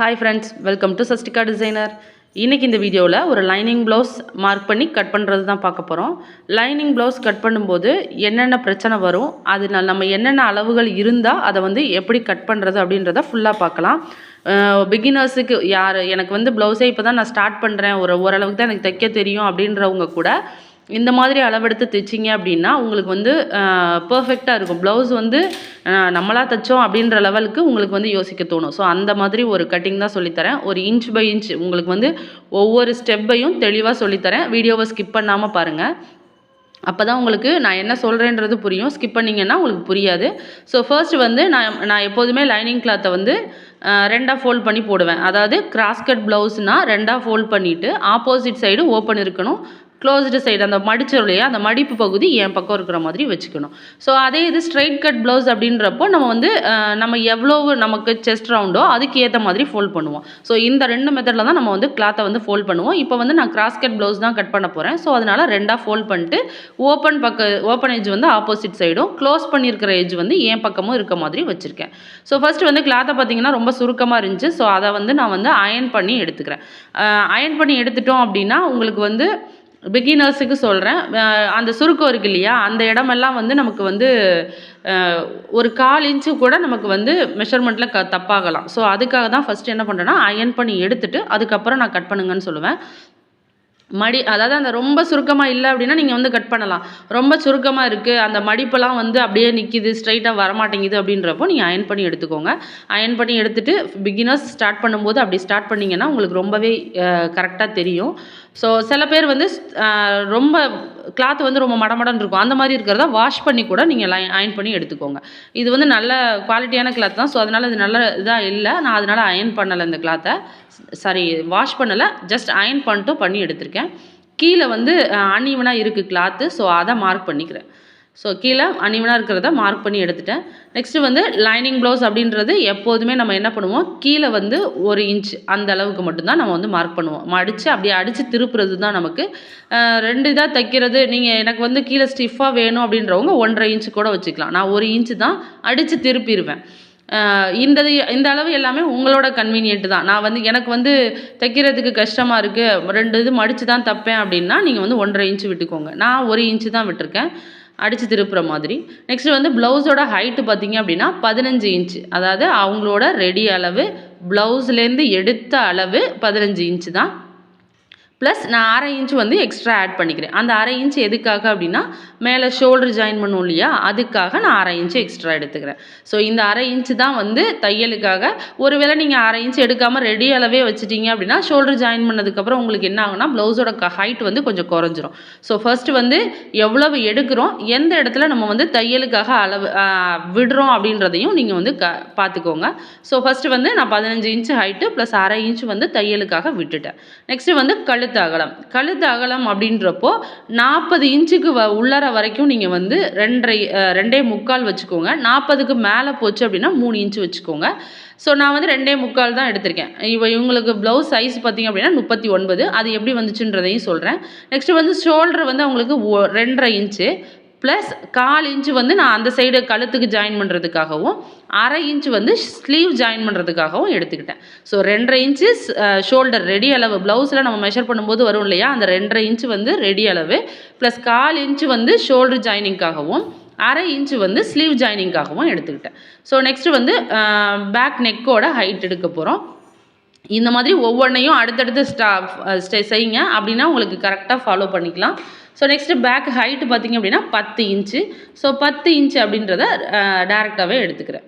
Hi friends, welcome to Sastika Designer. இன்னைக்கு இந்த வீடியோவில் ஒரு லைனிங் ப்ளவுஸ் மார்க் பண்ணி கட் பண்ணுறது தான் பார்க்க போகிறோம். லைனிங் ப்ளவுஸ் கட் பண்ணும்போது என்னென்ன பிரச்சனை வரும், அதில் நம்ம என்னென்ன அளவுகள் இருந்தால் அதை வந்து எப்படி கட் பண்ணுறது அப்படின்றத ஃபுல்லாக பார்க்கலாம். பிகினர்ஸுக்கு யார் எனக்கு ப்ளவுஸே இப்போ தான் நான் ஸ்டார்ட் பண்ணுறேன், ஓரளவுக்கு தான் எனக்கு தைக்க தெரியும் அப்படின்றவங்க கூட இந்த மாதிரி அளவெடுத்து தைச்சிங்க அப்படின்னா உங்களுக்கு பர்ஃபெக்டாக இருக்கும். ப்ளவுஸ் நம்மளாக தைச்சோம் அப்படின்ற லெவலுக்கு உங்களுக்கு யோசிக்க தோணும். ஸோ அந்த மாதிரி ஒரு கட்டிங் தான் சொல்லித்தரேன். ஒரு இன்ச் பை இன்ச் உங்களுக்கு ஒவ்வொரு ஸ்டெப்பையும் தெளிவாக சொல்லித்தரேன். வீடியோவை ஸ்கிப் பண்ணாமல் பாருங்கள். அப்போ தான் உங்களுக்கு நான் என்ன சொல்கிறேன்றது புரியும். ஸ்கிப் பண்ணிங்கன்னா உங்களுக்கு புரியாது. ஸோ ஃபர்ஸ்ட் நான் எப்போதுமே லைனிங் கிளாத்தை ரெண்டாக ஃபோல்ட் பண்ணி போடுவேன். அதாவது கிராஸ் கட் ப்ளவுஸ்னால் ரெண்டாக ஃபோல்ட் பண்ணிவிட்டு ஆப்போசிட் சைடு ஓப்பன் இருக்கணும், க்ளோஸ்டு சைடு அந்த மடிச்சோம் இல்லையா, அந்த மடிப்பு பகுதி என் பக்கம் இருக்கிற மாதிரி வச்சுக்கணும். ஸோ அதே இது ஸ்ட்ரைட் கட் ப்ளவுஸ் அப்படின்றப்போ நம்ம எவ்வளோ நமக்கு செஸ்ட் ரவுண்டோ அதுக்கு ஏற்ற மாதிரி ஃபோல்ட் பண்ணுவோம். ஸோ இந்த ரெண்டு மெத்தடில் தான் நம்ம கிளாத்தை ஃபோல்ட் பண்ணுவோம். இப்போ நான் கிராஸ் கட் ப்ளவுஸ் தான் கட் பண்ண போகிறேன். ஸோ அதனால் ரெண்டாக ஃபோல்ட் பண்ணிட்டு ஓப்பன் எஜ் ஆப்போசிட் சைடும், க்ளோஸ் பண்ணியிருக்கிற எஜ் என் பக்கமும் இருக்க மாதிரி வச்சுருக்கேன். ஸோ ஃபஸ்ட்டு கிளாத்தை பார்த்தீங்கன்னா ரொம்ப சுருக்கமாக இருந்துச்சு. ஸோ அதை நான் அயர்ன் பண்ணி எடுத்துக்கிறேன். அயர்ன் பண்ணி எடுத்துட்டோம் அப்படின்னா உங்களுக்கு பிகினர்ஸுக்கு சொல்கிறேன். அந்த சுருக்கம் இருக்கு இல்லையா, அந்த இடமெல்லாம் நமக்கு ஒரு 1/4 இன்ச்சு கூட நமக்கு மெஷர்மெண்ட்டில் தப்பாகலாம். ஸோ அதுக்காக தான் ஃபஸ்ட்டு என்ன பண்ணுறேன்னா அயர்ன் பண்ணி எடுத்துகிட்டு அதுக்கப்புறம் நான் கட் பண்ணுங்கன்னு சொல்லுவேன். அதாவது அந்த ரொம்ப சுருக்கமாக இல்லை அப்படின்னா நீங்கள் கட் பண்ணலாம். ரொம்ப சுருக்கமாக இருக்குது, அந்த மடிப்பெல்லாம் அப்படியே நிற்கிது, ஸ்ட்ரைட்டாக வரமாட்டேங்குது அப்படின்றப்போ நீங்கள் அயர்ன் பண்ணி எடுத்துக்கோங்க. அயர்ன் பண்ணி எடுத்துகிட்டு பிகினர்ஸ் ஸ்டார்ட் பண்ணும்போது அப்படி ஸ்டார்ட் பண்ணிங்கன்னா உங்களுக்கு ரொம்பவே கரெக்டாக தெரியும். ஸோ சில பேர் ரொம்ப கிளாத் ரொம்ப மடமடன்னு இருக்கும். அந்த மாதிரி இருக்கிறத வாஷ் பண்ணி கூட நீங்கள் அயர்ன் பண்ணி எடுத்துக்கோங்க. இது நல்ல குவாலிட்டியான கிளாத் தான். ஸோ அதனால் இது நல்ல இதாக இல்லை, நான் அதனால் அயர்ன் பண்ணலை. இந்த கிளாத்தை வாஷ் பண்ணலை, ஜஸ்ட் அயர்ன் பண்ணி எடுத்திருக்கேன். கீழே அன்ஈவனாக இருக்குது கிளாத்து. ஸோ அதை மார்க் பண்ணிக்கிறேன். ஸோ கீழே அன்ஈவனாக இருக்கிறத மார்க் பண்ணி எடுத்துட்டேன். நெக்ஸ்ட்டு லைனிங் ப்ளவுஸ் அப்படின்றது எப்போதுமே நம்ம என்ன பண்ணுவோம், கீழே 1 இன்ச் அந்த அளவுக்கு மட்டும்தான் நம்ம மார்க் பண்ணுவோம். அப்படியே அடித்து திருப்புறது தான் நமக்கு. 2 இதாக தைக்கிறது, நீங்கள் எனக்கு கீழே ஸ்டிஃபாக வேணும் அப்படின்றவங்க 1.5 இன்ச்சு கூட வச்சுக்கலாம். நான் 1 இன்ச்சு தான் அடித்து திருப்பிடுவேன். இந்த அளவு எல்லாமே உங்களோட கன்வீனியன்ட் தான். நான் எனக்கு தைக்கிறதுக்கு கஷ்டமாக இருக்குது, 2 இது மடித்து தான் தைப்பேன் அப்படின்னா நீங்கள் 1.5 இன்ச்சு விட்டுக்கோங்க. நான் 1 இன்ச்சு தான் விட்டுருக்கேன் அடித்து திருப்புற மாதிரி. நெக்ஸ்ட்டு ப்ளவுஸோட ஹைட்டு பார்த்திங்க அப்படின்னா 15 இன்ச்சு. அதாவது அவங்களோட ரெடி அளவு, ப்ளவுஸ்லேருந்து எடுத்த அளவு 15 இன்ச்சு தான். ப்ளஸ் நான் 1/2 இன்ச்சு எக்ஸ்ட்ரா ஆட் பண்ணிக்கிறேன். அந்த 1/2 இன்ச் எதுக்காக அப்படின்னா மேலே ஷோல்டர் ஜாயின் பண்ணுவோம் இல்லையா, அதுக்காக நான் 1/2 இன்ச்சு எக்ஸ்ட்ரா எடுத்துக்கிறேன். ஸோ இந்த 1/2 இன்ச்சு தான் தையலுக்காக. ஒருவேளை நீங்கள் 1/2 இன்ச்சு எடுக்காமல் ரெடி அளவே வச்சுட்டீங்க அப்படின்னா ஷோல்டர் ஜாயின் பண்ணதுக்கப்புறம் உங்களுக்கு என்ன ஆகுனா ப்ளவுஸோட ஹைட் கொஞ்சம் குறைஞ்சிரும். ஸோ ஃபர்ஸ்ட்டு எவ்வளவு எடுக்கிறோம், எந்த இடத்துல நம்ம தையலுக்காக அளவு விடுறோம் அப்படின்றதையும் நீங்கள் பார்த்துக்கோங்க. ஸோ ஃபஸ்ட்டு நான் 15 இன்ச்சு ஹைட்டு ப்ளஸ் 1/2 இன்ச்சு தையலுக்காக விட்டுட்டேன். நெக்ஸ்ட்டு கழுத்து அகலம் அப்படின்றப்போ 40 இன்ச்சுக்கு உள்ளர வரைக்கும் நீங்கள் 2.25 வச்சுக்கோங்க. 40க்கு மேலே போச்சு அப்படின்னா 3 இன்ச்சு வச்சுக்கோங்க. ஸோ நான் 2.25 தான் எடுத்திருக்கேன். இவங்களுக்கு ப்ளவுஸ் சைஸ் பார்த்திங்க அப்படின்னா 39. அது எப்படி வந்துச்சுன்றதையும் சொல்கிறேன். நெக்ஸ்ட்டு ஷோல்டர் அவங்களுக்கு 2.5 இன்ச்சு ப்ளஸ் 1/4 இன்ச்சு நான் அந்த சைடு கழுத்துக்கு ஜாயின் பண்ணுறதுக்காகவும் 1/2 இன்ச்சு ஸ்லீவ் ஜாயின் பண்ணுறதுக்காகவும் எடுத்துக்கிட்டேன். ஸோ 2.5 இன்ச்சு ஷோல்டர் ரெடி அளவு, ப்ளவுஸில் நம்ம மெஷர் பண்ணும்போது வரும் இல்லையா, அந்த 2.5 இன்ச்சு ரெடி அளவு ப்ளஸ் 1/4 இன்ச்சு ஷோல்டர் ஜாயினிங்காகவும் 1/2 இன்ச்சு ஸ்லீவ் ஜாயினிங்காகவும் எடுத்துக்கிட்டேன். ஸோ நெக்ஸ்ட்டு பேக் நெக்கோட ஹைட் எடுக்க போகிறோம். இந்த மாதிரி ஒவ்வொன்றையும் அடுத்தடுத்து செய்யுங்க, அப்படின்னா உங்களுக்கு கரெக்டாக ஃபாலோ பண்ணிக்கலாம். ஸோ நெக்ஸ்ட்டு பேக் ஹைட்டு பார்த்திங்க அப்படின்னா 10 இன்ச்சு. ஸோ 10 இன்ச்சு அப்படின்றத டேரெக்டாகவே எடுத்துக்கிறேன்.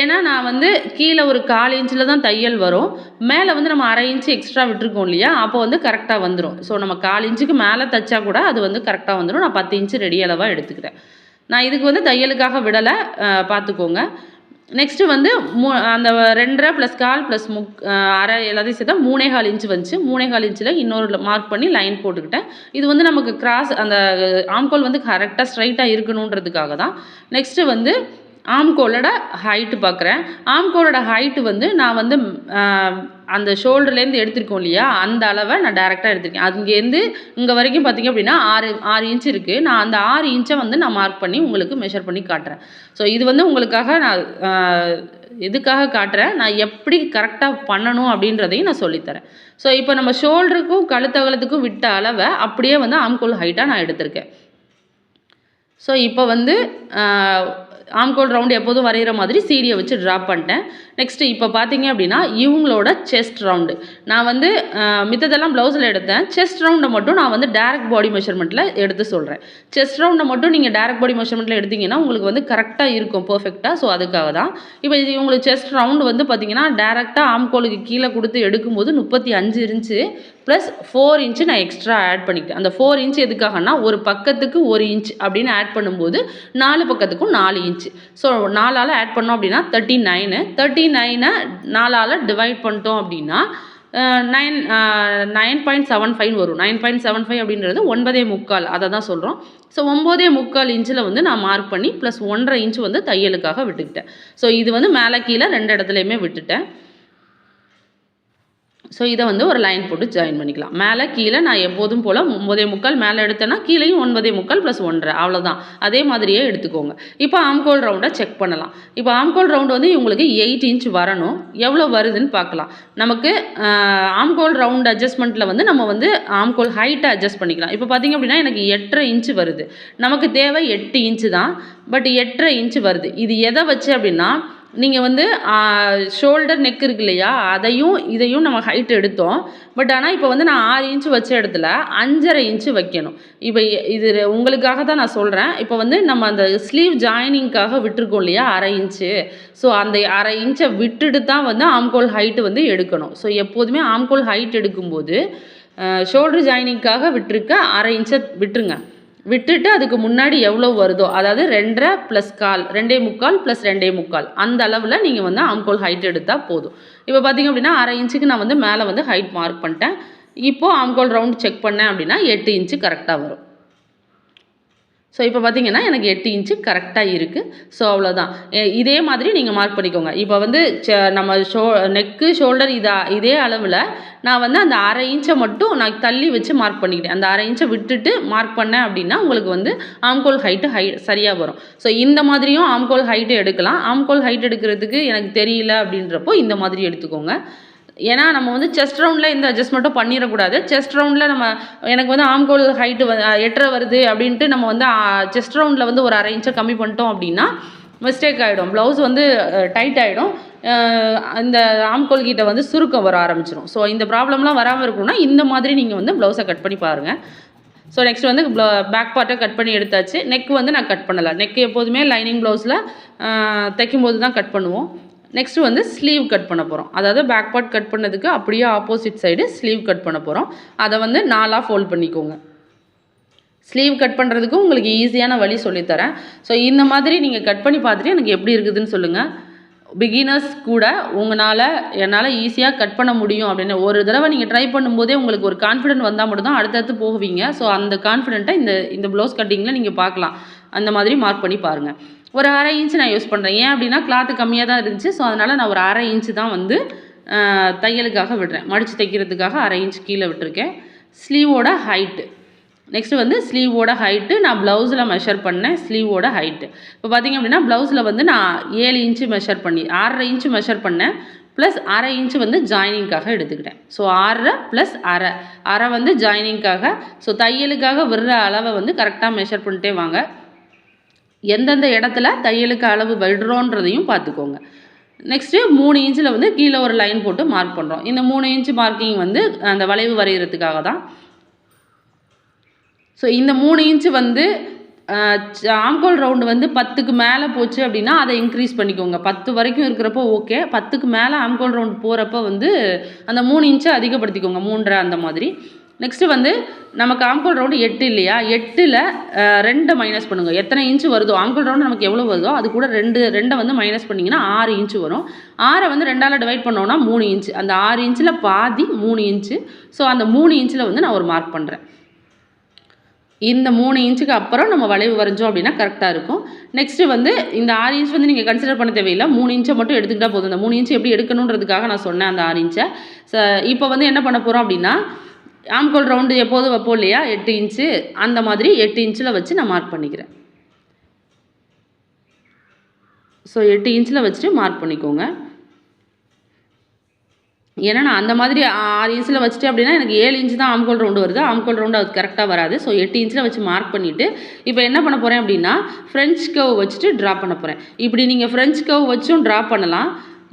ஏன்னா நான் கீழே ஒரு 1/4 இன்ச்சில் தான் தையல் வரும், மேலே நம்ம 1/2 இன்ச்சு எக்ஸ்ட்ரா விட்டுருக்கோம் இல்லையா, அப்போ கரெக்டாக வந்துடும். ஸோ நம்ம 1/4 இன்ச்சுக்கு மேலே தைச்சா கூட அது கரெக்டாக வந்துடும். நான் 10 இன்ச்சு ரெடி அளவாக எடுத்துக்கிறேன். நான் இதுக்கு தையலுக்காக விடலை, பார்த்துக்கோங்க. நெக்ஸ்ட்டு அந்த 2.5 ப்ளஸ் 1/4 ப்ளஸ் 1/2 எல்லாத்தையும் சேர்த்தா 3.25 இன்ச்சு வந்துச்சு. 3.25 இன்ச்சில் இன்னொரு மார்க் பண்ணி லைன் போட்டுக்கிட்டேன். இது நமக்கு கிராஸ் அந்த ஆம்கோல் கரெக்டாக ஸ்ட்ரைட்டாக இருக்கணுன்றதுக்காக தான். நெக்ஸ்ட்டு ஆம்கோலோட ஹைட்டு பார்க்குறேன். ஆம்கோலோட ஹைட்டு நான் அந்த ஷோல்டர்லேருந்து எடுத்திருக்கோம் இல்லையா, அந்த அளவை நான் டேரெக்டாக எடுத்திருக்கேன். அங்கேருந்து இங்கே வரைக்கும் பார்த்திங்க அப்படின்னா 6 இன்ச்சு இருக்குது. நான் அந்த 6 இன்ச்சை நான் மார்க் பண்ணி உங்களுக்கு மெஷர் பண்ணி காட்டுறேன். ஸோ இது உங்களுக்காக நான் எதுக்காக காட்டுறேன், நான் எப்படி கரெக்டாக பண்ணணும் அப்படின்றதையும் நான் சொல்லித்தரேன். ஸோ இப்போ நம்ம ஷோல்டருக்கும் கழுத்தகலத்துக்கும் விட்ட அளவை அப்படியே வந்து ஆம்கோல் ஹைட்டாக நான் எடுத்திருக்கேன். ஸோ இப்போ வந்து ஆம்கோல் ரவுண்டு எப்போதும் வரைகிற மாதிரி சீடியை வச்சு ட்ரா பண்ணிட்டேன். நெக்ஸ்ட்டு இப்போ பார்த்தீங்க அப்படின்னா இவங்களோட செஸ்ட் ரவுண்டு நான் வந்து மித்ததெல்லாம் ப்ளவுஸில் எடுத்தேன். செஸ்ட் ரவுண்டை மட்டும் நான் வந்து டேரக்ட் பாடி மெஷர்மெண்ட்டில் எடுத்து சொல்கிறேன். செஸ்ட் ரவுண்டை மட்டும் நீங்கள் டேரக்ட் பாடி மெஷர்மெண்ட்டில் எடுத்திங்கன்னா உங்களுக்கு வந்து கரெக்டாக இருக்கும் பர்ஃபெக்டாக. ஸோ அதுக்காக தான் இப்போ இவங்களுக்கு செஸ்ட் ரவுண்டு வந்து பார்த்திங்கன்னா டேரெக்டாக ஆம்கோலுக்கு கீழே கொடுத்து எடுக்கும்போது 35 இன்ச்சு ப்ளஸ் 4 இன்ச்சு நான் எக்ஸ்ட்ரா ஆட் பண்ணிக்கிட்டேன். அந்த 4 இன்ச்சு எதுக்காகனா ஒரு பக்கத்துக்கு 1 இன்ச் அப்படின்னு ஆட் பண்ணும்போது 4 பக்கத்துக்கும் 4 இன்ச்சு. ஸோ 4ஆல் ஆட் பண்ணோம் அப்படின்னா 39 4ஆல் டிவைட் பண்ணிட்டோம் அப்படின்னா 9.75 வரும். 9.75 அப்படின்றது 9.25 அதை தான் சொல்கிறோம். ஸோ 9.25 இன்ச்சில் வந்து நான் மார்க் பண்ணி ப்ளஸ் 1.5 இன்ச்சு வந்து தையலுக்காக விட்டுக்கிட்டேன். ஸோ இது வந்து மேலே கீழே 2 இடத்துலையுமே விட்டுட்டேன். ஸோ இதை வந்து ஒரு லைன் போட்டு ஜாயின் பண்ணிக்கலாம். மேலே கீழே நான் எப்போதும் போல் 9.25 மேலே எடுத்தேன்னா கீழேயும் 9.25 ப்ளஸ் 1.5 அவ்வளோதான். அதே மாதிரியே எடுத்துக்கோங்க. இப்போ ஆம்கோல் ரவுண்டை செக் பண்ணலாம். இப்போ ஆம்கோல் ரவுண்டு வந்து இவங்களுக்கு 8 இன்ச் வரணும். எவ்வளோ வருதுன்னு பார்க்கலாம். நமக்கு ஆம்கோல் ரவுண்ட் அட்ஜஸ்ட்மெண்ட்டில் வந்து நம்ம வந்து ஆம்கோல் ஹைட்டை அட்ஜஸ்ட் பண்ணிக்கலாம். இப்போ பார்த்திங்க அப்படின்னா எனக்கு 8.5 இன்ச்சு வருது. நமக்கு தேவை 8 இன்ச்சு தான். பட் 8.5 இன்ச்சு வருது. இது எதை வச்சு அப்படின்னா நீங்கள் வந்து ஷோல்டர் நெக் இருக்கு இல்லையா, அதையும் இதையும் நம்ம ஹைட் எடுத்தோம். பட் ஆனால் இப்போ வந்து நான் 6 இன்ச்சு வச்ச இடத்துல 5.5 இன்ச்சு வைக்கணும். இப்போ இது உங்களுக்காக தான் நான் சொல்கிறேன். இப்போ வந்து நம்ம அந்த ஸ்லீவ் ஜாயினிங்காக விட்டுருக்கோம் இல்லையா 1/2 இன்ச்சு. ஸோ அந்த 1/2 இன்ச்சை விட்டுட்டு தான் வந்து ஆம்கோல் ஹைட்டு வந்து எடுக்கணும். ஸோ எப்போதுமே ஆம்கோல் ஹைட் எடுக்கும்போது ஷோல்டர் ஜாயினிங்காக விட்டுருக்க 1/2 இன்ச்சை விட்டுருங்க. விட்டுட்டு அதுக்கு முன்னாடி எவ்வளோ வருதோ, அதாவது 2.5 ப்ளஸ் 1/4 2.25 ப்ளஸ் 2.25 அந்த அளவில் நீங்கள் வந்து ஆம்கோல் ஹைட் எடுத்தால் போதும். இப்போ பார்த்திங்க அப்படின்னா 1/2 இன்ச்சுக்கு நான் வந்து மேலே வந்து ஹைட் மார்க் பண்ணிட்டேன். இப்போது ஆம்கோல் ரவுண்ட் செக் பண்ணேன் அப்படின்னா 8 இன்ச்சு கரெக்டாக வரும். ஸோ இப்போ பார்த்தீங்கன்னா எனக்கு 8 இன்ச்சு கரெக்டாக இருக்குது. ஸோ அவ்வளோதான். இதே மாதிரி நீங்கள் மார்க் பண்ணிக்கோங்க. இப்போ வந்து நம்ம நெக்கு ஷோல்டர் இதே அளவில் நான் வந்து அந்த 1/2 இன்ச்சை மட்டும் நான் தள்ளி வச்சு மார்க் பண்ணிக்கிட்டேன். அந்த 1/2 இன்ச்சை விட்டுட்டு மார்க் பண்ணேன் அப்படின்னா உங்களுக்கு வந்து ஆம்கோல் ஹைட்டு சரியாக வரும். ஸோ இந்த மாதிரியும் ஆம்கோல் ஹைட்டு எடுக்கலாம். ஆம்கோல் ஹைட் எடுக்கிறதுக்கு எனக்கு தெரியல அப்படின்றப்போ இந்த மாதிரி எடுத்துக்கோங்க. ஏன்னா நம்ம வந்து செஸ்ட் ரவுண்டில் இந்த அட்ஜஸ்ட்மெண்ட்டும் பண்ணிடக்கூடாது. செஸ்ட் ரவுண்டில் நம்ம எனக்கு வந்து ஆம்கோல் ஹைட்டு 8.5 வருது அப்படின்ட்டு நம்ம வந்து செஸ்ட் ரவுண்டில் வந்து ஒரு 1/2 இன்ச்சை கம்மி பண்ணிட்டோம் அப்படின்னா மிஸ்டேக் ஆகிடும். ப்ளவுஸ் வந்து டைட் ஆகிடும். இந்த ஆம்கோல் கிட்ட வந்து சுருக்கம் வர ஆரம்பிச்சிடும். ஸோ இந்த ப்ராப்ளம்லாம் வராமல் இருக்கணும்னா இந்த மாதிரி நீங்கள் வந்து ப்ளவுஸை கட் பண்ணி பாருங்கள். ஸோ நெக்ஸ்ட் வந்து பேக் பார்ட்டை கட் பண்ணி எடுத்தாச்சு. நெக் வந்து நான் கட் பண்ணலை. நெக் எப்போதுமே லைனிங் ப்ளவுஸில் தைக்கும்போது தான் கட் பண்ணுவோம். நெக்ஸ்ட்டு வந்து ஸ்லீவ் கட் பண்ண போகிறோம். அதாவது பேக் பார்ட் கட் பண்ணதுக்கு அப்படியே ஆப்போசிட் சைடு ஸ்லீவ் கட் பண்ண போகிறோம். அதை வந்து 4ஆக ஃபோல்ட் பண்ணிக்கோங்க. ஸ்லீவ் கட் பண்ணுறதுக்கு உங்களுக்கு ஈஸியான வழி சொல்லித்தரேன். ஸோ இந்த மாதிரி நீங்கள் கட் பண்ணி பார்த்துட்டு எனக்கு எப்படி இருக்குதுன்னு சொல்லுங்கள். பிகினர்ஸ் கூட என்னால் ஈஸியாக கட் பண்ண முடியும் அப்படின்னு ஒரு தடவை நீங்கள் ட்ரை பண்ணும்போதே உங்களுக்கு ஒரு கான்ஃபிடென்ட் வந்தால் மட்டும்தான் அடுத்தடுத்து போவீங்க. ஸோ அந்த கான்ஃபிடென்ட்டை இந்த ப்ளவுஸ் கட்டிங்கில் நீங்கள் பார்க்கலாம். அந்த மாதிரி மார்க் பண்ணி பாருங்கள். ஒரு 1/2 இன்ச்சு நான் யூஸ் பண்ணுறேன். ஏன் அப்படின்னா கிளாத்து கம்மியாக தான் இருந்துச்சு. ஸோ அதனால் நான் ஒரு 1/2 இன்ச்சு தான் வந்து தையலுக்காக விடுறேன். மடித்து தைக்கிறதுக்காக 1/2 இன்ச் கீழே விட்டுருக்கேன். ஸ்லீவோட ஹைட்டு நெக்ஸ்ட்டு வந்து ஸ்லீவோட ஹைட்டு நான் ப்ளவுஸில் மெஷர் பண்ணேன். ஸ்லீவோட ஹைட்டு இப்போ பார்த்திங்க அப்படின்னா ப்ளவுஸில் வந்து நான் 7 இன்ச்சு மெஷர் பண்ணி 6.5 இன்ச்சு மெஷர் பண்ணேன். ப்ளஸ் 1/2 இன்ச்சு வந்து ஜாயினிங்காக எடுத்துக்கிட்டேன். ஸோ 6 ப்ளஸ் 1/2 வந்து ஜாயினிங்காக. ஸோ தையலுக்காக விடுற அளவை வந்து கரெக்டாக மெஷர் பண்ணிட்டே வாங்க. எந்தெந்த இடத்துல தையலுக்கு அளவு விடுறோன்றதையும் பார்த்துக்கோங்க. நெக்ஸ்ட்டு 3 இன்ச்சில் வந்து கீழே ஒரு லைன் போட்டு மார்க் பண்ணுறோம். இந்த 3 இன்ச்சு மார்க்கிங் வந்து அந்த வளைவு வரைகிறதுக்காக தான். ஸோ இந்த 3 இன்ச்சு வந்து ஆம்கோல் ரவுண்டு வந்து 10க்கு மேலே போச்சு அப்படின்னா அதை இன்க்ரீஸ் பண்ணிக்கோங்க. 10 வரைக்கும் இருக்கிறப்போ ஓகே. 10க்கு மேலே ஆம்கோல் ரவுண்டு போகிறப்ப வந்து அந்த 3 இன்ச்சை அதிகப்படுத்திக்கோங்க. 3.5 அந்த மாதிரி. நெக்ஸ்ட்டு வந்து நமக்கு ஆம்கோல் ரவுண்டு 8 இல்லையா, 8ல் 2 மைனஸ் பண்ணுங்கள். எத்தனை இன்ச்சு வருதோ ஆம்கோல் ரவுண்டு நமக்கு எவ்வளோ வருதோ அது கூட 2 வந்து மைனஸ் பண்ணிங்கன்னா 6 இன்ச்சு வரும். 6 வந்து 2ஆல் டிவைட் பண்ணோன்னா 3 இன்ச்சு. அந்த 6 இன்ச்சில் பாதி 3 இன்ச்சு. ஸோ அந்த 3 இன்ச்சில் வந்து நான் ஒரு மார்க் பண்ணுறேன். இந்த 3 இன்ச்சுக்கு அப்புறம் நம்ம வளைவு வரைஞ்சோம் அப்படின்னா கரெக்டாக இருக்கும். நெக்ஸ்ட்டு வந்து இந்த 6 இன்ச் வந்து நீங்கள் கன்சிடர் பண்ண தேவையில்லை. 3 இன்ச்சை மட்டும் எடுத்துக்கிட்டால் போதும். இந்த 3 இன்ச்சு எப்படி எடுக்கணுன்றதுக்காக நான் சொன்னேன் அந்த 6 இன்ச்சை. இப்போ வந்து என்ன பண்ண போகிறோம் அப்படின்னா ஆம்கோல் ரவுண்டு எப்போதும் வைப்போம் இல்லையா 8 இன்ச்சு, அந்த மாதிரி 8 இன்ச்சில் வச்சு நான் மார்க் பண்ணிக்கிறேன். ஸோ 8 இன்ச்சில் வச்சுட்டு மார்க் பண்ணிக்கோங்க. ஏன்னா நான் அந்த மாதிரி 6 இன்ச்சில் வச்சுட்டு அப்படின்னா எனக்கு 7 இன்ச்சு தான் ஆம்கோல் ரவுண்டு வருது. ஆம்கோல் ரவுண்டு அது கரெக்டாக வராது. ஸோ 8 இன்ச்சில் வச்சு மார்க் பண்ணிவிட்டு இப்போ என்ன பண்ண போகிறேன் அப்படின்னா ஃப்ரெஞ்ச் கர்வ் வச்சுட்டு ட்ரா பண்ண போகிறேன். இப்படி நீங்கள் ஃப்ரெஞ்ச் கர்வ் வச்சும் ட்ரா பண்ணலாம்.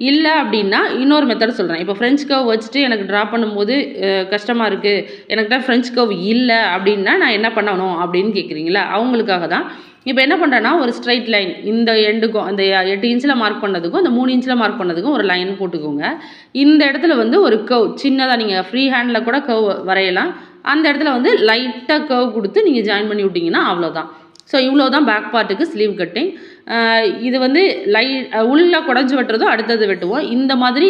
இல்லை அப்படின்னா இன்னொரு மெத்தட் சொல்கிறேன். இப்போ ஃப்ரெஞ்ச் கர்வ் வச்சுட்டு எனக்கு ட்ரா பண்ணும்போது கஷ்டமாக இருக்குது, எனக்கிட்ட ஃப்ரெஞ்ச் கர்வ் இல்லை அப்படின்னா நான் என்ன பண்ணணும் அப்படின்னு கேட்குறீங்களா? அவங்களுக்காக தான். இப்போ என்ன பண்ணுறேன்னா ஒரு ஸ்ட்ரைட் லைன் இந்த எண்டுக்கும் அந்த 8 இன்ச்சில் மார்க் பண்ணதுக்கும் அந்த 3 இன்ச்சில் மார்க் பண்ணதுக்கும் ஒரு லைன் போட்டுக்கோங்க. இந்த இடத்துல வந்து ஒரு கர்வ் சின்னதாக நீங்கள் ஃப்ரீ ஹேண்டில் கூட கர்வ் வரையலாம். அந்த இடத்துல வந்து லைட்டாக கர்வ் கொடுத்து நீங்கள் ஜாயின் பண்ணி விட்டிங்கன்னா அவ்வளோதான். ஸோ இவ்வளோ தான் பேக் பார்ட்டுக்கு ஸ்லீவ் கட்டிங். இது வந்து உள்ளே குடஞ்சி வெட்டுறதும் அடுத்தது வெட்டுவோம். இந்த மாதிரி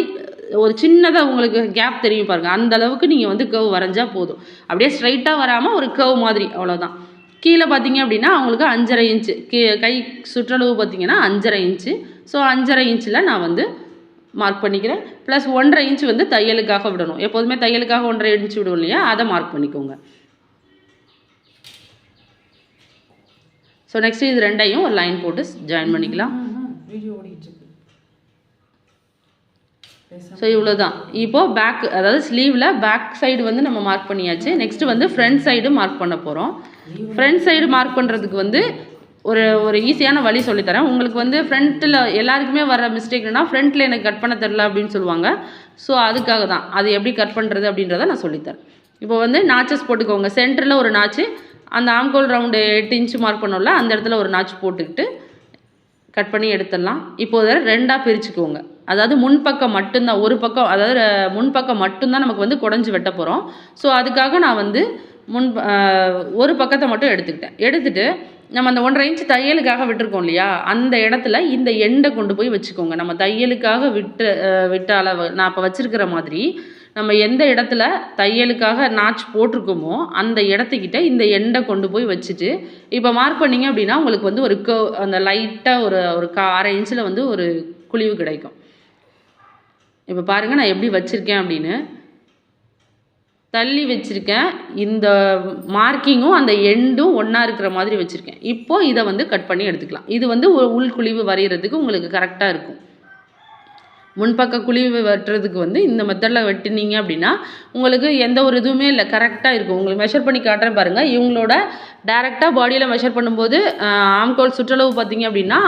ஒரு சின்னதாக உங்களுக்கு கேப் தெரியும் பாருங்கள், அந்த அளவுக்கு நீங்கள் வந்து கர்வ் வரைஞ்சால் போதும். அப்படியே ஸ்ட்ரைட்டாக வராமல் ஒரு கர்வ் மாதிரி அவ்வளோதான். கீழே பார்த்தீங்க அப்படின்னா அவங்களுக்கு 5.5 இன்ச்சு கை சுற்றளவு பார்த்தீங்கன்னா 5.5 இன்ச்சு. ஸோ 5.5 இன்ச்சில் நான் வந்து மார்க் பண்ணிக்கிறேன். ப்ளஸ் 1.5 இன்ச்சு வந்து தையலுக்காக விடணும். எப்போதுமே தையலுக்காக 1.5 இன்ச்சு விடுவோம் இல்லையா, அதை மார்க் பண்ணிக்கோங்க. ஸோ நெக்ஸ்ட்டு இது ரெண்டையும் ஒரு லைன் போட்டு ஜாயின் பண்ணிக்கலாம். ஸோ இவ்வளோ தான். இப்போது பேக் அதாவது ஸ்லீவில் பேக் சைடு வந்து நம்ம மார்க் பண்ணியாச்சு. நெக்ஸ்ட்டு வந்து ஃப்ரண்ட் சைடு மார்க் பண்ண போகிறோம். ஃப்ரண்ட் சைடு மார்க் பண்ணுறதுக்கு வந்து ஒரு ஈஸியான வழி சொல்லித்தரேன். உங்களுக்கு வந்து ஃப்ரண்ட்டில் எல்லாருக்குமே வர மிஸ்டேக்னா ஃப்ரண்ட்டில் எனக்கு கட் பண்ண தெரில அப்படின்னு சொல்லுவாங்க. ஸோ அதுக்காக தான் அது எப்படி கட் பண்ணுறது அப்படின்றத நான் சொல்லித்தரேன். இப்போ வந்து நாச்சஸ் போட்டுக்கோங்க. சென்டரில் ஒரு நாச்சு, அந்த ஆம்கோல் ரவுண்டு 8 இன்ச்சு மார்க் பண்ணோம்ல அந்த இடத்துல ஒரு நாச்சு போட்டுக்கிட்டு கட் பண்ணி எடுத்துடலாம். இப்போது ரெண்டாக பிரிச்சுக்கோங்க. அதாவது முன்பக்கம் மட்டும்தான், ஒரு பக்கம் அதாவது முன்பக்கம் மட்டும்தான் நமக்கு வந்து குடஞ்சி வெட்ட போகிறோம். ஸோ அதுக்காக நான் வந்து ஒரு பக்கத்தை மட்டும் எடுத்துட்டு நம்ம அந்த 1.5 இன்ச்சு தையலுக்காக விட்டுருக்கோம் இல்லையா, அந்த இடத்துல இந்த எண்டை கொண்டு போய் வச்சுக்கோங்க. நம்ம தையலுக்காக விட்ட அளவு நான் இப்போ வச்சுருக்கிற மாதிரி நம்ம எந்த இடத்துல தையலுக்காக நாச் போட்டிருக்கோமோ அந்த இடத்துக்கிட்ட இந்த எண்டை கொண்டு போய் வச்சுட்டு இப்போ மார்க் பண்ணிங்க அப்படின்னா உங்களுக்கு வந்து ஒரு அந்த லைட்டாக ஒரு 1/2 இன்ச்சில் வந்து ஒரு குழிவு கிடைக்கும். இப்போ பாருங்கள் நான் எப்படி வச்சுருக்கேன் அப்படின்னு. தள்ளி வச்சுருக்கேன். இந்த மார்க்கிங்கும் அந்த எண்டும் ஒன்றா இருக்கிற மாதிரி வச்சுருக்கேன். இப்போது இதை வந்து கட் பண்ணி எடுத்துக்கலாம். இது வந்து உள்குழிவு வரைகிறதுக்கு உங்களுக்கு கரெக்டாக இருக்கும். முன்பக்க குழிவு வெட்டுறதுக்கு வந்து இந்த மெத்தடில் வெட்டினீங்க அப்படின்னா உங்களுக்கு எந்த ஒரு இதுவுமே இல்லை, கரெக்டாக இருக்கும். உங்களுக்கு மெஷர் பண்ணி காட்டுறேன் பாருங்கள். இவங்களோட டேரெக்டாக பாடியில் மெஷர் பண்ணும்போது ஆம்கோல் சுற்றளவு பார்த்தீங்க அப்படின்னா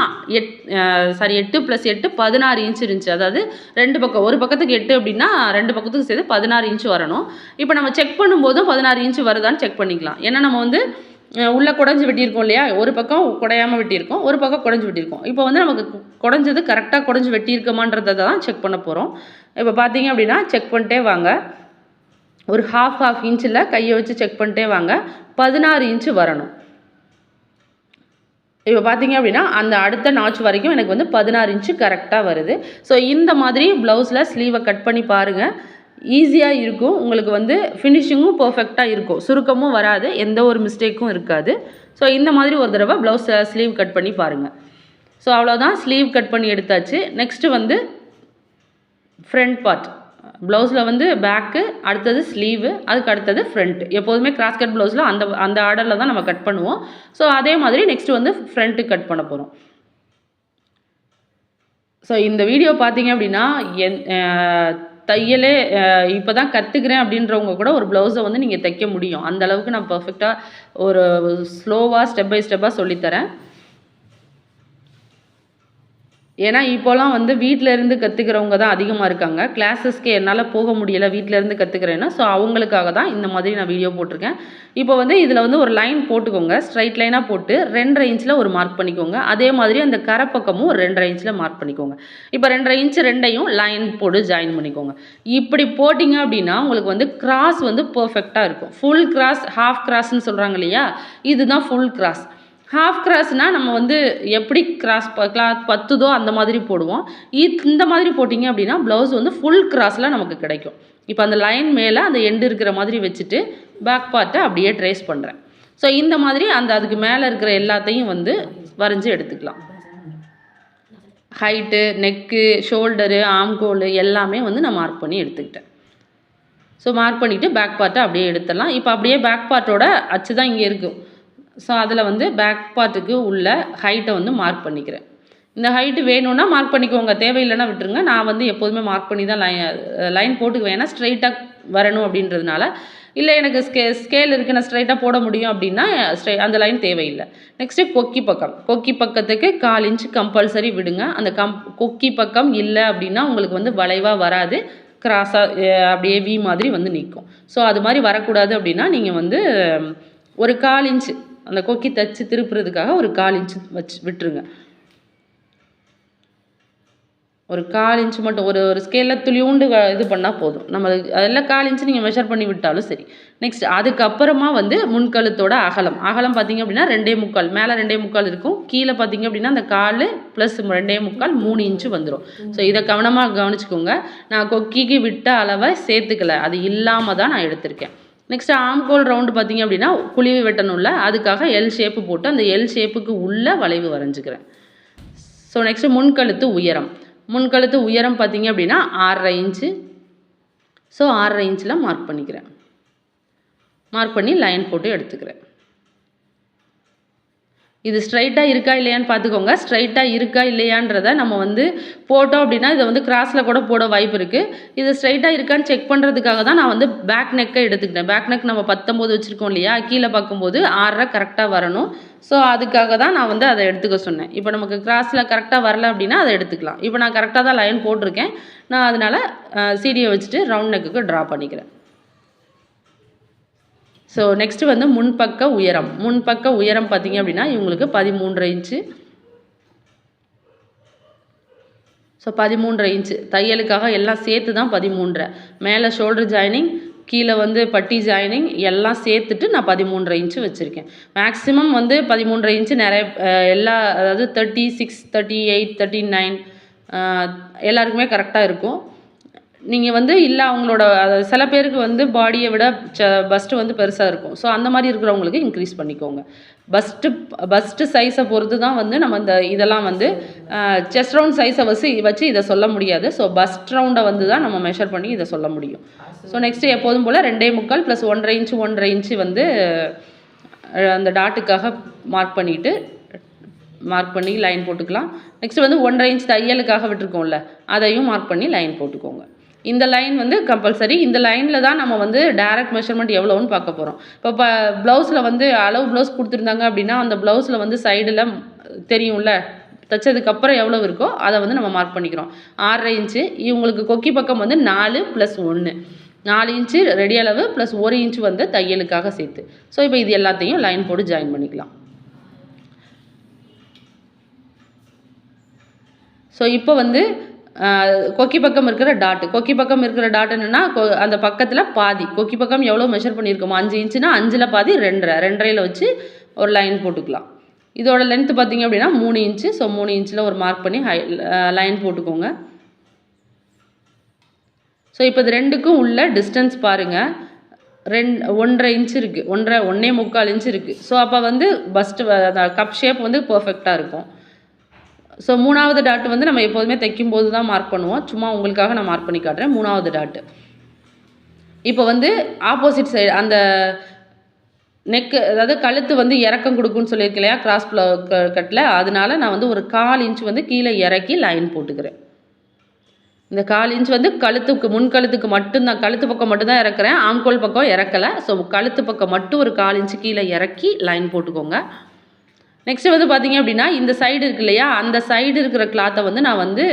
8 + 8 16 இன்ச் இருந்துச்சு. அதாவது ரெண்டு பக்கம், ஒரு பக்கத்துக்கு 8 அப்படின்னா ரெண்டு பக்கத்துக்கு சேர்த்து 16 இன்ச் வரணும். இப்போ நம்ம செக் பண்ணும்போதும் 16 இன்ச் வருதான்னு செக் பண்ணிக்கலாம். ஏன்னா நம்ம வந்து உள்ளே குடஞ்சி வெட்டியிருக்கோம் இல்லையா, ஒரு பக்கம் குடையாமல் வெட்டியிருக்கோம், ஒரு பக்கம் குடஞ்சி வெட்டியிருக்கோம். இப்போ வந்து நமக்கு குடஞ்சது கரெக்டாக குடஞ்சி வெட்டியிருக்கோமான்றதை தான் செக் பண்ண போகிறோம். இப்போ பார்த்தீங்க அப்படின்னா செக் பண்ணிட்டே வாங்க. ஒரு ஹாஃப் இன்ச்சில் கையை வச்சு செக் பண்ணிட்டே வாங்க. 16 இன்ச்சு வரணும். இப்போ பார்த்தீங்க அப்படின்னா அந்த அடுத்த நாச் வரைக்கும் எனக்கு வந்து 16 இன்ச்சு கரெக்டாக வருது. ஸோ இந்த மாதிரி ப்ளவுஸில் ஸ்லீவை கட் பண்ணி பாருங்கள். ஈஸியாக இருக்கும். உங்களுக்கு வந்து ஃபினிஷிங்கும் பர்ஃபெக்டாக இருக்கும். சுருக்கமும் வராது, எந்த ஒரு மிஸ்டேக்கும் இருக்காது. ஸோ இந்த மாதிரி ஒரு தடவை ப்ளவுஸ் ஸ்லீவ் கட் பண்ணி பாருங்கள். ஸோ அவ்வளோதான், ஸ்லீவ் கட் பண்ணி எடுத்தாச்சு. நெக்ஸ்ட்டு வந்து ஃப்ரண்ட் பார்ட். ப்ளவுஸில் வந்து பேக்கு, அடுத்தது ஸ்லீவு, அதுக்கு அடுத்தது ஃப்ரண்ட். எப்போதுமே கிராஸ் கட் ப்ளவுஸில் அந்த ஆர்டரில் தான் நம்ம கட் பண்ணுவோம். ஸோ அதே மாதிரி நெக்ஸ்ட்டு வந்து ஃப்ரண்ட்டு கட் பண்ண போகிறோம். ஸோ இந்த வீடியோ பார்த்தீங்க அப்படின்னா தையலே இப்போ தான் கற்றுக்கிறேன் அப்படின்றவங்க கூட ஒரு ப்ளவுஸை வந்து நீங்கள் தைக்க முடியும். அந்த அளவுக்கு நான் பர்ஃபெக்டாக ஒரு ஸ்லோவாக ஸ்டெப் பை ஸ்டெப்பாக சொல்லித்தரேன். ஏன்னா இப்போலாம் வந்து வீட்டிலேருந்து கற்றுக்கிறவங்க தான் அதிகமாக இருக்காங்க. கிளாஸஸ்க்கு என்னால் போக முடியலை, வீட்டிலேருந்து கற்றுக்கிறேன்னா. ஸோ அவங்களுக்காக தான் இந்த மாதிரி நான் வீடியோ போட்டிருக்கேன். இப்போ வந்து இதில் வந்து ஒரு லைன் போட்டுக்கோங்க. ஸ்ட்ரைட் லைனாக போட்டு 2.5 இன்ச்சில் ஒரு மார்க் பண்ணிக்கோங்க. அதே மாதிரி அந்த கரை பக்கமும் ஒரு 2.5 இன்ச்சில் மார்க் பண்ணிக்கோங்க. இப்போ 2.5 இன்ச்சு ரெண்டையும் லைன் போட்டு ஜாயின் பண்ணிக்கோங்க. இப்படி போட்டிங்க அப்படின்னா உங்களுக்கு வந்து கிராஸ் வந்து பர்ஃபெக்டாக இருக்கும். ஃபுல் கிராஸ், ஹாஃப் கிராஸ்ன்னு சொல்கிறாங்க இல்லையா, இதுதான் ஃபுல் கிராஸ். ஹாஃப் கிராஸ்னால் நம்ம வந்து எப்படி கிராஸ் கிளாத் பத்துதோ அந்த மாதிரி போடுவோம். இந்த மாதிரி போட்டிங்க அப்படின்னா ப்ளவுஸ் வந்து ஃபுல் கிராஸில் நமக்கு கிடைக்கும். இப்போ அந்த லைன் மேலே அந்த எண்டு இருக்கிற மாதிரி வச்சுட்டு பேக் பார்ட்டை அப்படியே ட்ரேஸ் பண்ணுறேன். ஸோ இந்த மாதிரி அதுக்கு மேலே இருக்கிற எல்லாத்தையும் வந்து வரைஞ்சி எடுத்துக்கலாம். ஹைட்டு, நெக்கு, ஷோல்டரு, ஆம்கோல் எல்லாமே வந்து நான் மார்க் பண்ணி எடுத்துக்கிட்டேன். ஸோ மார்க் பண்ணிவிட்டு பேக் பார்ட்டை அப்படியே எடுத்துடலாம். இப்போ அப்படியே பேக் பார்ட்டோட அச்சு தான் இங்கே இருக்கும். ஸோ அதில் வந்து பேக் பார்ட்டுக்கு உள்ள ஹைட்டை வந்து மார்க் பண்ணிக்கிறேன். இந்த ஹைட்டு வேணும்னா மார்க் பண்ணிக்கோங்க, தேவையில்லைன்னா விட்டுருங்க. நான் வந்து எப்போதுமே மார்க் பண்ணி தான் லைன் போட்டுக்குவேன். ஏன்னா ஸ்ட்ரைட்டாக வரணும் அப்படின்றதுனால. இல்லை எனக்கு ஸ்கேல் இருக்குது, நான் ஸ்ட்ரைட்டாக போட முடியும் அப்படின்னா அந்த லைன் தேவையில்லை. நெக்ஸ்ட்டு கொக்கி பக்கம். கொக்கி பக்கத்துக்கு 1/4 இன்ச்சு கம்பல்சரி விடுங்க. அந்த கொக்கி பக்கம் இல்லை அப்படின்னா உங்களுக்கு வந்து வளைவாக வராது, கிராஸாக அப்படியே வி மாதிரி வந்து நிற்கும். ஸோ அது மாதிரி வரக்கூடாது அப்படின்னா நீங்கள் வந்து ஒரு 1/4 இன்ச்சு அந்த கொக்கி தச்சு திருப்புறதுக்காக ஒரு 1/4 இன்ச்சு விட்டுருங்க. ஒரு 1/4 இன்ச் மட்டும் ஒரு ஸ்கேலில் துளியூண்டு இது பண்ணால் போதும். நம்ம அதெல்லாம் 1/4 இன்ச்சு நீங்கள் மெஷர் பண்ணி விட்டாலும் சரி. நெக்ஸ்ட் அதுக்கப்புறமா வந்து முன்கழுத்தோட அகலம் பார்த்தீங்க அப்படின்னா 2.25, மேலே 2.25 இருக்கும். கீழே பார்த்தீங்க அப்படின்னா அந்த 1/4 ப்ளஸ் 2.25 3 இன்ச்சு வந்துடும். ஸோ இதை கவனமாக கவனிச்சுக்கோங்க. நான் கொக்கிக்கு விட்ட அளவை சேர்த்துக்கல, அது இல்லாமல் தான் நான் எடுத்திருக்கேன். நெக்ஸ்ட் ஆம்கோல் ரவுண்டு பார்த்தீங்க அப்படின்னா குழிவு வெட்டணும்ல, அதுக்காக எல் ஷேப்பு போட்டு அந்த எல் ஷேப்புக்கு உள்ள வளைவு வரைஞ்சிக்கிறேன். ஸோ நெக்ஸ்ட்டு முன்கழுத்து உயரம் பார்த்தீங்க அப்படின்னா 6.5 இன்ச்சு. ஸோ 6.5 இன்ச்சில் மார்க் பண்ணிக்கிறேன். மார்க் பண்ணி லைன் போட்டு எடுத்துக்கிறேன். இது ஸ்ட்ரைட்டாக இருக்கா இல்லையான்னு பார்த்துக்கோங்க. ஸ்ட்ரைட்டாக இருக்கா இல்லையான்றதை நம்ம வந்து போட்டோம் அப்படின்னா இதை வந்து கிராஸில் கூட போட வாய்ப்பு இருக்குது. இது ஸ்ட்ரைட்டாக இருக்கான்னு செக் பண்ணுறதுக்காக தான் நான் வந்து பேக் நெக்கை எடுத்துக்கிட்டேன். பேக் நெக் நம்ம 19 வச்சுருக்கோம் இல்லையா, கீழே பார்க்கும்போது 6.5 கரெக்டாக வரணும். ஸோ அதுக்காக தான் நான் வந்து அதை எடுத்துக்க சொன்னேன். இப்போ நமக்கு கிராஸில் கரெக்டாக வரல அப்படின்னா அதை எடுத்துக்கலாம். இப்போ நான் கரெக்டாக தான் லைன் போட்டிருக்கேன். நான் அதனால் சீடியை வச்சுட்டு ரவுண்ட் நெக்குக்கு ட்ரா பண்ணிக்கிறேன். ஸோ நெக்ஸ்ட்டு வந்து முன்பக்க உயரம் பார்த்தீங்க அப்படின்னா இவங்களுக்கு 13.5 இன்ச்சு. ஸோ 13.5 இன்ச்சு தையலுக்காக எல்லாம் சேர்த்து தான் 13.5. மேலே ஷோல்டர் ஜாயினிங், கீழே வந்து பட்டி ஜாயினிங் எல்லாம் சேர்த்துட்டு நான் 13.5 இன்ச்சு வச்சுருக்கேன். மேக்ஸிமம் வந்து 13.5 இன்ச்சு நிறைய அதாவது 36, 38, 39 எல்லாருக்குமே கரெக்டாக இருக்கும். நீங்கள் வந்து இல்லை அவங்களோட சில பேருக்கு வந்து பாடியை விட பஸ்ட்டு வந்து பெருசாக இருக்கும். ஸோ அந்த மாதிரி இருக்கிறவங்களுக்கு இன்க்ரீஸ் பண்ணிக்கோங்க. பஸ்ட்டு சைஸை பொறுத்து தான் வந்து நம்ம இதெல்லாம் வந்து செஸ்ட் ரவுண்ட் சைஸை வச்சு இதை சொல்ல முடியாது. ஸோ பஸ்ட் ரவுண்டை வந்து தான் நம்ம மெஷர் பண்ணி இதை சொல்ல முடியும். ஸோ நெக்ஸ்ட்டு எப்போதும் போல் 2.25 ப்ளஸ் 1.5 இன்ச்சு வந்து அந்த டாட்டுக்காக மார்க் பண்ணி லைன் போட்டுக்கலாம். நெக்ஸ்ட் வந்து 1.5 இன்ச் தையலுக்காக விட்டுருக்கோம்ல, அதையும் மார்க் பண்ணி லைன் போட்டுக்கோங்க. இந்த லைன் வந்து கம்பல்சரி. இந்த லைனில் தான் நம்ம வந்து டைரக்ட் மெஷர்மெண்ட் எவ்வளோன்னு பார்க்க போகிறோம். இப்போ ப்ளவுஸில் வந்து அளவு ப்ளவுஸ் கொடுத்துருந்தாங்க அப்படின்னா அந்த ப்ளவுஸில் வந்து சைடில் தெரியும்ல, தைச்சதுக்கப்புறம் எவ்வளோ இருக்கோ அதை வந்து நம்ம மார்க் பண்ணிக்கிறோம். 6.5 இன்ச்சு. இவங்களுக்கு கொக்கி பக்கம் வந்து 4 + 1, 4 இன்ச்சு ரெடி அளவு ப்ளஸ் 1 இன்ச்சு வந்து தையலுக்காக சேர்த்து. ஸோ இப்போ இது எல்லாத்தையும் லைன் போட்டு ஜாயின் பண்ணிக்கலாம். ஸோ இப்போ வந்து கொக்கி பக்கம் இருக்கிற டாட் என்னென்னா அந்த பக்கத்தில் பாதி. கொக்கி பக்கம் எவ்வளோ மெஷர் பண்ணியிருக்கோமோ 5 இன்ச்சுனா 5ல் பாதி 2.5 வச்சு ஒரு லைன் போட்டுக்கலாம். இதோட லென்த்து பார்த்திங்க அப்படின்னா 3 இன்ச்சு. ஸோ 3 இன்ச்சில் ஒரு மார்க் பண்ணி லைன் போட்டுக்கோங்க. ஸோ இப்போ இது ரெண்டுக்கும் உள்ள டிஸ்டன்ஸ் பாருங்கள், 1.5 இன்ச்சு இருக்குது, 1.25 இன்ச்சு இருக்குது. ஸோ அப்போ வந்து பஸ்ட்டு கப் ஷேப் வந்து பர்ஃபெக்டாக இருக்கும். ஸோ 3வது டாட்டு வந்து நம்ம எப்போதுமே தைக்கும்போது தான் மார்க் பண்ணுவோம். சும்மா உங்களுக்காக நான் மார்க் பண்ணி காட்டுறேன். 3வது டாட்டு இப்போ வந்து ஆப்போசிட் சைடு அந்த நெக்கு, அதாவது கழுத்து வந்து இறக்கம் கொடுக்குன்னு சொல்லியிருக்கேன் இல்லையா கிராஸ் கட்டில், அதனால நான் வந்து ஒரு 1/4 இன்ச் வந்து கீழே இறக்கி லைன் போட்டுக்கிறேன். இந்த 1/4 இன்ச் வந்து முன்கழுத்துக்கு மட்டும்தான், கழுத்து பக்கம் மட்டும்தான் இறக்குறேன், ஆம்கோல் பக்கம் இறக்கலை. ஸோ கழுத்து பக்கம் மட்டும் ஒரு 1/4 இன்ச்சு கீழே இறக்கி லைன் போட்டுக்கோங்க. நெக்ஸ்ட்டு வந்து பார்த்திங்க அப்படின்னா இந்த சைடு இருக்கு இல்லையா, அந்த சைடு இருக்கிற கிளாத்தை வந்து நான் வந்து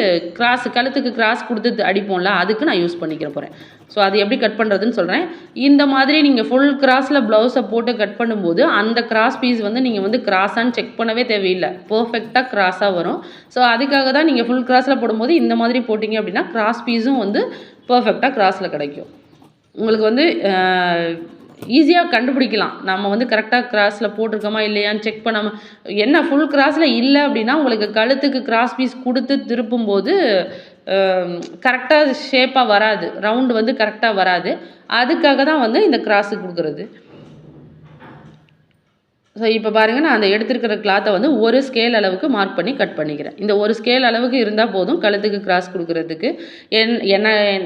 கழுத்துக்கு கிராஸ் கொடுத்து அடிப்போம்ல, அதுக்கு நான் யூஸ் பண்ணிக்கிற போகிறேன். ஸோ அது எப்படி கட் பண்ணுறதுன்னு சொல்கிறேன். இந்த மாதிரி நீங்கள் ஃபுல் கிராஸில் ப்ளவுஸை போட்டு கட் பண்ணும்போது அந்த கிராஸ் பீஸ் வந்து நீங்கள் வந்து கிராஸான்னு செக் பண்ணவே தேவையில்லை, பர்ஃபெக்டாக கிராஸாக வரும். ஸோ அதுக்காக தான் நீங்கள் ஃபுல் கிராஸில் போடும்போது இந்த மாதிரி போட்டிங்க அப்படின்னா கிராஸ் பீஸும் வந்து பர்ஃபெக்டாக கிராஸில் கிடைக்கும். உங்களுக்கு வந்து ஈஸியாக கண்டுபிடிக்கலாம். நம்ம வந்து கரெக்டாக கிராஸில் போட்டிருக்கோமா இல்லையான்னு செக் பண்ணாமல், என்ன ஃபுல் கிராஸில் இல்லை அப்படின்னா உங்களுக்கு கழுத்துக்கு கிராஸ் பீஸ் கொடுத்து திருப்பும்போது கரெக்டாக ஷேப்பாக வராது, ரவுண்டு வந்து கரெக்டாக வராது. அதுக்காக தான் வந்து இந்த கிராஸு கொடுக்குறது. ஸோ இப்போ பாருங்கள், நான் அந்த எடுத்துருக்கிற கிளாத்தை வந்து ஒரு ஸ்கேல் அளவுக்கு மார்க் பண்ணி கட் பண்ணிக்கிறேன். இந்த ஒரு ஸ்கேல் அளவுக்கு இருந்தால் போதும் கழுத்துக்கு கிராஸ் கொடுக்குறதுக்கு.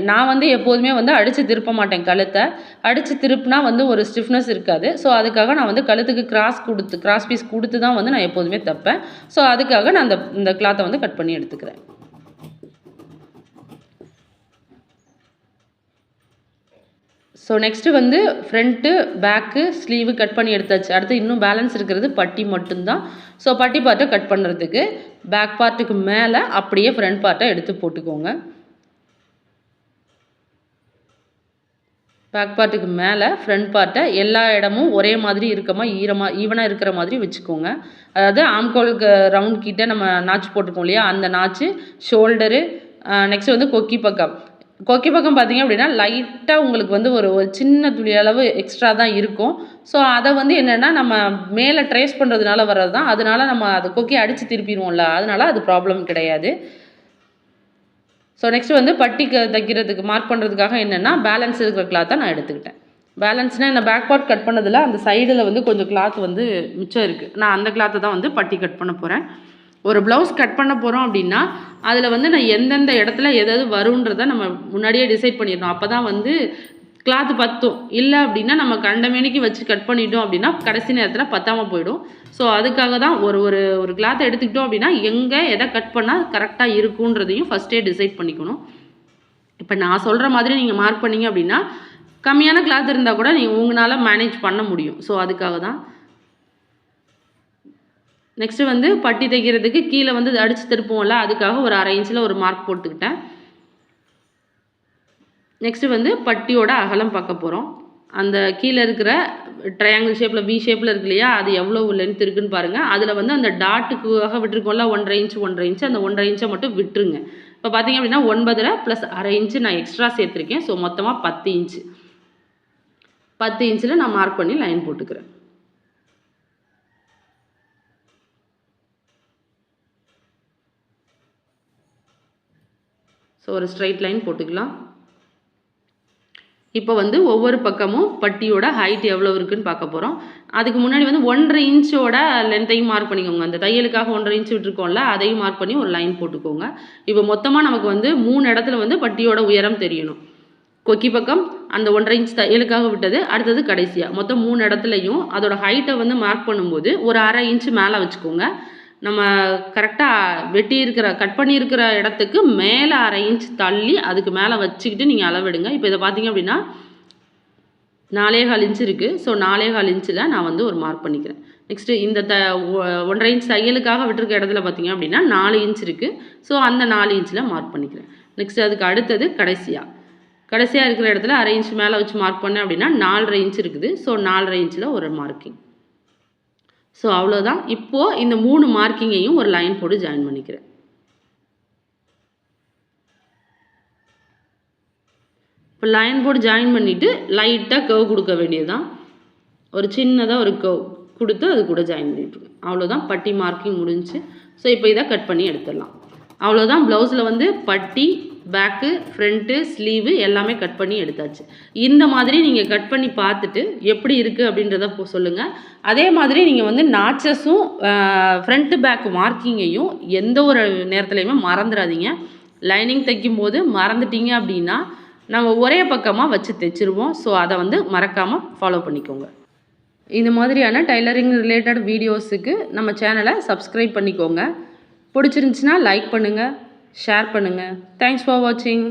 நான் வந்து எப்போதுமே வந்து அடித்து திருப்ப மாட்டேன் கழுத்தை. அடித்து திருப்பினா வந்து ஒரு ஸ்டிஃப்னஸ் இருக்காது. ஸோ அதுக்காக நான் வந்து கழுத்துக்கு கிராஸ் பீஸ் கொடுத்து தான் வந்து நான் எப்போதுமே தைப்பேன். ஸோ அதுக்காக நான் இந்த கிளாத்தை வந்து கட் பண்ணி எடுத்துக்கிறேன். ஸோ நெக்ஸ்ட்டு வந்து ஃப்ரண்ட்டு, பேக்கு, ஸ்லீவு கட் பண்ணி எடுத்தாச்சு. அடுத்து இன்னும் பேலன்ஸ் இருக்கிறது பட்டி மட்டும்தான். ஸோ பட்டி பார்ட்டை கட் பண்ணுறதுக்கு பேக் பார்ட்டுக்கு மேலே அப்படியே ஃப்ரண்ட் பார்ட்டை எடுத்து போட்டுக்கோங்க. பேக் பார்ட்டுக்கு மேலே ஃப்ரண்ட் பார்ட்டை எல்லா இடமும் ஒரே மாதிரி ஈவனாக இருக்கிற மாதிரி வச்சுக்கோங்க. அதாவது ஆம்கோலுக்கு ரவுண்ட் கிட்ட நம்ம நாச்சு போட்டுக்கோம் இல்லையா, அந்த நாச்சு, ஷோல்டரு, நெக்ஸ்ட் வந்து கொக்கி பக்கம் பார்த்தீங்க அப்படின்னா லைட்டாக உங்களுக்கு வந்து ஒரு சின்ன துளி அளவு எக்ஸ்ட்ரா தான் இருக்கும். ஸோ அதை வந்து என்னென்னா நம்ம மேலே ட்ரேஸ் பண்ணுறதுனால வர்றது தான். அதனால நம்ம அதை கொக்கி அடித்து திருப்பிடுவோம்ல, அதனால அது ப்ராப்ளம் கிடையாது. ஸோ நெக்ஸ்ட் வந்து பட்டிக்கு தைக்கிறதுக்கு மார்க் பண்ணுறதுக்காக என்னென்னா பேலன்ஸ் இருக்கிற கிளாத்தை நான் எடுத்துக்கிட்டேன். பேலன்ஸ்னால் என்ன, பேக் பார்ட் கட் பண்ணதில் அந்த சைடில் வந்து கொஞ்சம் கிளாத் வந்து மிச்சம் இருக்குது. நான் அந்த கிளாத்தை தான் வந்து பட்டி கட் பண்ண போகிறேன். ஒரு ப்ளவுஸ் கட் பண்ண போகிறோம் அப்படின்னா அதில் வந்து நான் எந்தெந்த இடத்துல எதாவது வருன்றதை நம்ம முன்னாடியே டிசைட் பண்ணிடணும். அப்போ தான் வந்து கிளாத்து பத்தும். இல்லை அப்படின்னா நம்ம கண்டமேனிக்கு வச்சு கட் பண்ணிட்டோம் அப்படின்னா கடைசி நேரத்தில் பத்தாமல் போயிடும். ஸோ அதுக்காக தான் ஒரு கிளாத்தை எடுத்துக்கிட்டோம் அப்படின்னா எங்கே எதை கட் பண்ணால் கரெக்டாக இருக்குன்றதையும் ஃபஸ்ட்டே டிசைட் பண்ணிக்கணும். இப்போ நான் சொல்கிற மாதிரி நீங்கள் மார்க் பண்ணிங்க அப்படின்னா கம்மியான கிளாத் இருந்தால் கூட நீங்கள் உங்களால் மேனேஜ் பண்ண முடியும். ஸோ அதுக்காக தான். நெக்ஸ்ட்டு வந்து பட்டி தைக்கிறதுக்கு கீழே வந்து அடித்து திருப்போம்ல, அதுக்காக ஒரு 1/2 இன்ச்சில் ஒரு மார்க் போட்டுக்கிட்டேன். நெக்ஸ்ட்டு வந்து பட்டியோட அகலம் பார்க்க போகிறோம். அந்த கீழே இருக்கிற ட்ரையாங்கிள் ஷேப்பில் வி ஷேப்பில் இருக்கு இல்லையா, அது எவ்வளோ லென்த் இருக்குதுன்னு பாருங்கள். அதில் வந்து அந்த டாட்டுக்காக விட்டுருக்கோம்ல 1/2 இன்ச்சு, அந்த 1/2 இன்ச்சை மட்டும் விட்டுருங்க. இப்போ பார்த்தீங்க அப்படின்னா 9 + 1/2 இன்ச்சு நான் எக்ஸ்ட்ரா சேர்த்துருக்கேன். ஸோ மொத்தமாக 10 இன்ச்சு. 10 இன்ச்சில் நான் மார்க் பண்ணி லைன் போட்டுக்கிறேன். ஸோ ஒரு ஸ்ட்ரைட் லைன் போட்டுக்கலாம். இப்போ வந்து ஒவ்வொரு பக்கமும் பட்டியோட ஹைட் எவ்வளோ இருக்குதுன்னு பார்க்க போகிறோம். அதுக்கு முன்னாடி வந்து 1/2 இன்ச்சோட லென்த்தையும் மார்க் பண்ணிக்கோங்க. அந்த தையலுக்காக 1/2 இன்ச் விட்டுருக்கோம்ல, அதையும் மார்க் பண்ணி ஒரு லைன் போட்டுக்கோங்க. இப்போ மொத்தமாக நமக்கு வந்து 3 இடத்துல வந்து பட்டியோட உயரம் தெரியணும். கொக்கி பக்கம் அந்த 1/2 இன்ச் தையலுக்காக விட்டது, அடுத்தது கடைசியாக மொத்தம் 3 இடத்துலையும் அதோட ஹைட்டை வந்து மார்க் பண்ணும்போது ஒரு 1/2 இன்ச்சு மேலே வச்சுக்கோங்க. நம்ம கரெக்டாக கட் பண்ணியிருக்கிற இடத்துக்கு மேலே 1/2 இன்ச் தள்ளி அதுக்கு மேலே வச்சுக்கிட்டு நீங்கள் அளவெடுங்க. இப்போ இதை பார்த்தீங்க அப்படின்னா 4.25 இன்ச் இருக்குது. ஸோ 4.25 இன்ச்சில் நான் வந்து ஒரு மார்க் பண்ணிக்கிறேன். நெக்ஸ்ட்டு இந்த 1/2 இன்ச் தையலுக்காக விட்டுருக்க இடத்துல பார்த்தீங்க அப்படின்னா 4 இன்ச் இருக்குது. ஸோ அந்த 4 இன்ச்சில் மார்க் பண்ணிக்கிறேன். நெக்ஸ்ட் அதுக்கு அடுத்தது கடைசியாக இருக்கிற இடத்துல 1/2 இன்ச் மேலே வச்சு மார்க் பண்ணேன் அப்படின்னா 4.5 இன்ச் இருக்குது. ஸோ 4.5 இன்ச்சில் ஒரு மார்க்கிங். ஸோ அவ்வளோதான். இப்போது இந்த 3 மார்க்கிங்கையும் ஒரு லைன் போட்டு ஜாயின் பண்ணிக்கிறேன். இப்போ லைன் போட்டு ஜாயின் பண்ணிவிட்டு லைட்டாக கர்வ் கொடுக்க வேண்டியது தான். ஒரு சின்னதாக ஒரு கர்வ் கொடுத்து அது கூட ஜாயின் பண்ணிட்டுருக்கேன். அவ்வளோதான், பட்டி மார்க்கிங் முடிஞ்சு. ஸோ இப்போ இதை கட் பண்ணி எடுத்துடலாம். அவ்வளோதான். ப்ளவுஸில் வந்து பட்டி, பேக்கு, ஃப்ரண்ட்டு, ஸ்லீவு எல்லாமே கட் பண்ணி எடுத்தாச்சு. இந்த மாதிரி நீங்கள் கட் பண்ணி பார்த்துட்டு எப்படி இருக்குது அப்படின்றத சொல்லுங்கள். அதே மாதிரி நீங்கள் வந்து நாச்சஸும் ஃப்ரண்ட்டு பேக்கு மார்க்கிங்கையும் எந்த ஒரு நேரத்துலையுமே மறந்துடாதீங்க. லைனிங் தைக்கும்போது மறந்துட்டீங்க அப்படின்னா நம்ம ஒரே பக்கமாக வச்சு தைச்சிருவோம். ஸோ அதை வந்து மறக்காமல் ஃபாலோ பண்ணிக்கோங்க. இந்த மாதிரியான டைலரிங் ரிலேட்டட் வீடியோஸுக்கு நம்ம சேனலை சப்ஸ்கிரைப் பண்ணிக்கோங்க. பிடிச்சிருந்துச்சின்னா லைக் பண்ணுங்கள், ஷேர் பண்ணுங்கள். தேங்க்ஸ் ஃபார் வாட்சிங்.